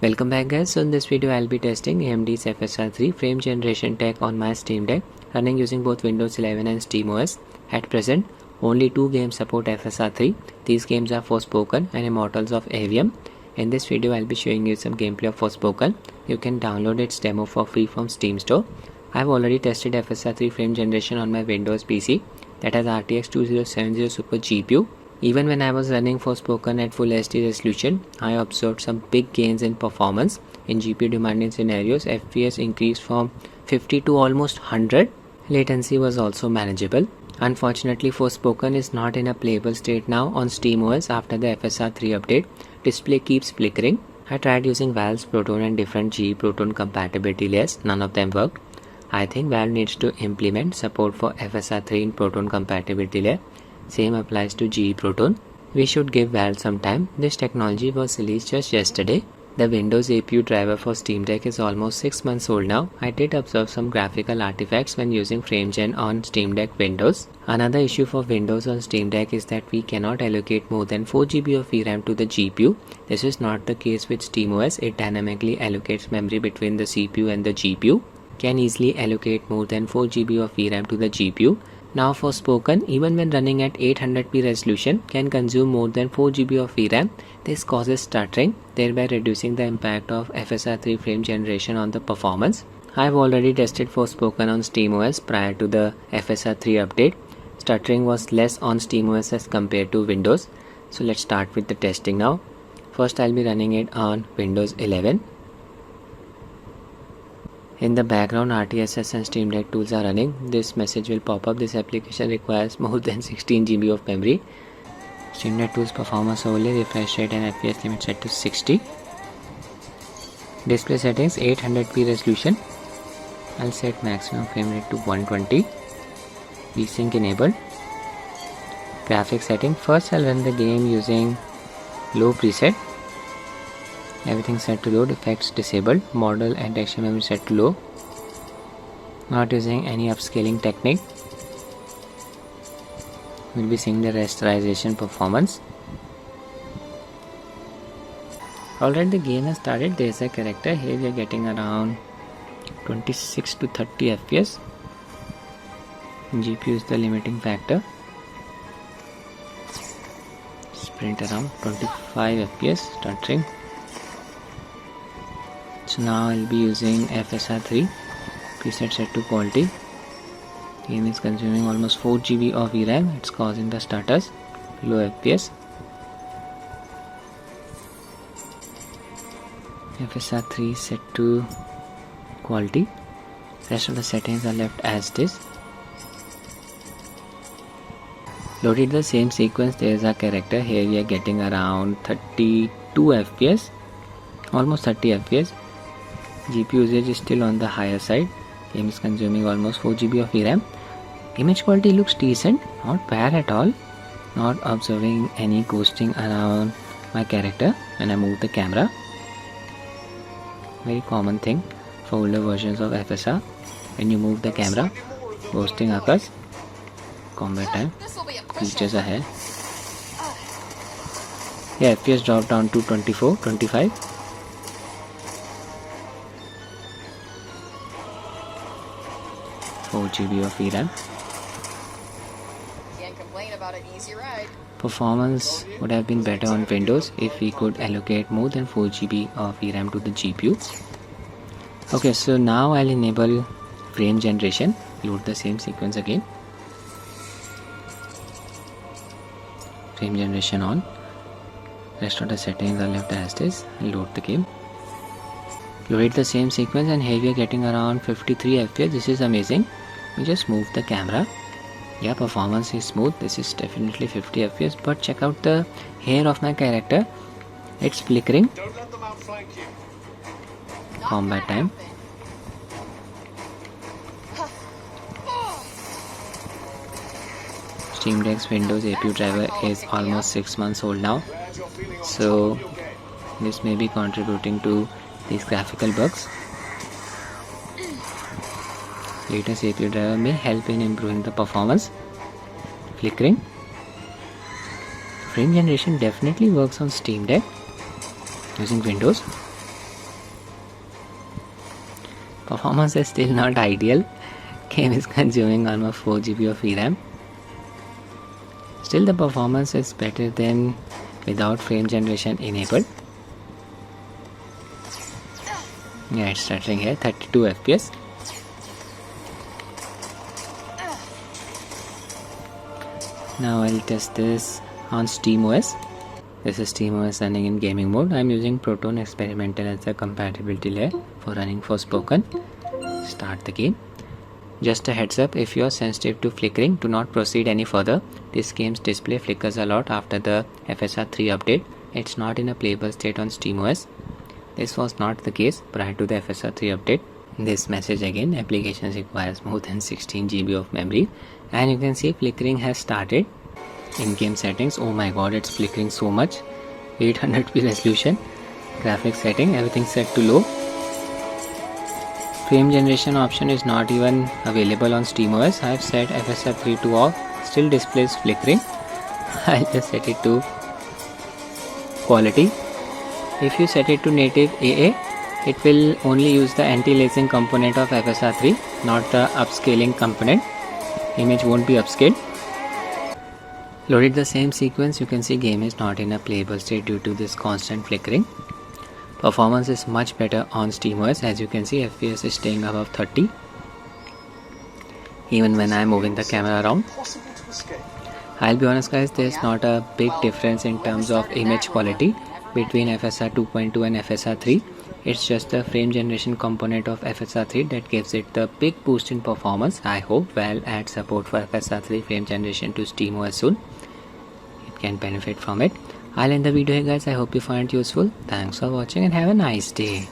Welcome back guys. So in this video I'll be testing AMD's FSR 3 frame generation tech on my Steam Deck running using both Windows 11 and SteamOS. At present only 2 games support FSR 3. These games are Forspoken and Immortals of Avium. In this video I'll be showing you some gameplay of Forspoken. You can download its demo for free from Steam Store. I've already tested FSR 3 frame generation on my Windows PC that has RTX 2070 Super GPU. Even when I was running Forspoken at full HD resolution, I observed some big gains in performance. In GPU demanding scenarios, FPS increased from 50 to almost 100. Latency was also manageable. Unfortunately, Forspoken is not in a playable state now on SteamOS after the FSR 3 update. Display keeps flickering. I tried using Valve's Proton and different GE Proton compatibility layers. None of them worked. I think Valve needs to implement support for FSR 3 in Proton compatibility layer. Same applies to GE Proton. We should give Valve some time. This technology was released just yesterday. The Windows APU driver for Steam Deck is almost 6 months old now. I did observe some graphical artifacts when using FrameGen on Steam Deck Windows. Another issue for Windows on Steam Deck is that we cannot allocate more than 4 GB of VRAM to the GPU. This is not the case with SteamOS. It dynamically allocates memory between the CPU and the GPU. Can easily allocate more than 4 GB of VRAM to the GPU. Now Forspoken, even when running at 800p resolution, can consume more than 4 GB of VRAM. This causes stuttering, thereby reducing the impact of FSR 3 frame generation on the performance. I have already tested Forspoken on SteamOS prior to the FSR 3 update. Stuttering was less on SteamOS as compared to Windows. So let's start with the testing now. First I'll be running it on Windows 11. In the background, RTSS and Steam Deck tools are running. This message will pop up. This application requires more than 16 GB of memory. Steam Deck tools performance only, refresh rate and FPS limit set to 60. Display settings 800p resolution. I'll set maximum frame rate to 120. VSync enabled. Graphics setting. First I'll run the game using low preset. Everything set to low, effects disabled, model and texture memory set to low. Not using any upscaling technique. We'll be seeing the rasterization performance. Alright, the game has started. There's a character. Here we are getting around 26 to 30 FPS. GPU is the limiting factor. Sprint around 25 FPS, stuttering. So now I'll be using FSR 3 preset set to quality. Game is consuming almost 4 GB of VRAM. It's causing the stutters. Low FPS. FSR 3 set to quality. Rest of the settings are left as it is. Loaded the same sequence. There is a character. Here we are getting around 32 FPS. Almost 30 FPS. GPU usage is still on the higher side. Game is consuming almost 4 GB of VRAM. Image quality looks decent, not bad at all. Not observing any ghosting around my character when I move the camera. Very common thing for older versions of FSR. When you move the camera, ghosting occurs. Combat time. Features ahead. Yeah, FPS dropped down to 24, 25. GB of VRAM. Can't complain about an easy ride. Performance would have been better on Windows if we could allocate more than 4 GB of VRAM to the GPU. Okay, so now I'll enable frame generation. Load the same sequence again. Frame generation on. Rest of the settings are left as is. Load the game. Load the same sequence and here we are getting around 53 FPS. This is amazing. We just move the camera. Yeah, performance is smooth. This is definitely 50 FPS, but check out the hair of my character. It's flickering. Don't let them outflank you. Combat time. Steam Deck's Windows APU driver is almost 6 months old now, so this may be contributing to these graphical bugs. Latest APU driver may help in improving the performance. Flickering. Frame generation definitely works on Steam Deck using Windows. Performance is still not ideal. Game is consuming almost 4 GB of VRAM. Still the performance is better than without frame generation enabled. Yeah, it's stuttering here, 32 FPS. Now I'll test this on SteamOS. This is SteamOS running in gaming mode. I'm using Proton Experimental as the compatibility layer for running Forspoken. Start the game. Just a heads up, if you are sensitive to flickering, do not proceed any further. This game's display flickers a lot after the FSR 3 update. It's not in a playable state on SteamOS. This was not the case prior to the FSR 3 update. This message again, applications requires more than 16 GB of memory, and you can see flickering has started. In-game settings, oh my god, it's flickering so much. 800p resolution, graphics setting, everything set to low. Frame generation option is not even available on SteamOS. I have set FSR 3 to off, still displays flickering. I'll just set it to quality. If you set it to native AA, it will only use the anti-aliasing component of FSR 3, not the upscaling component. Image won't be upscaled. Loaded the same sequence, you can see game is not in a playable state due to this constant flickering. Performance is much better on SteamOS. As you can see, FPS is staying above 30 even when I am moving the camera around. I'll be honest guys, there's not a big difference in terms of image quality between FSR 2.2 and FSR 3. It's just the frame generation component of FSR 3 that gives it the big boost in performance. I hope Valve adds support for FSR 3 frame generation to SteamOS soon. It can benefit from it. I'll end the video here guys. I hope you find it useful. Thanks for watching and have a nice day.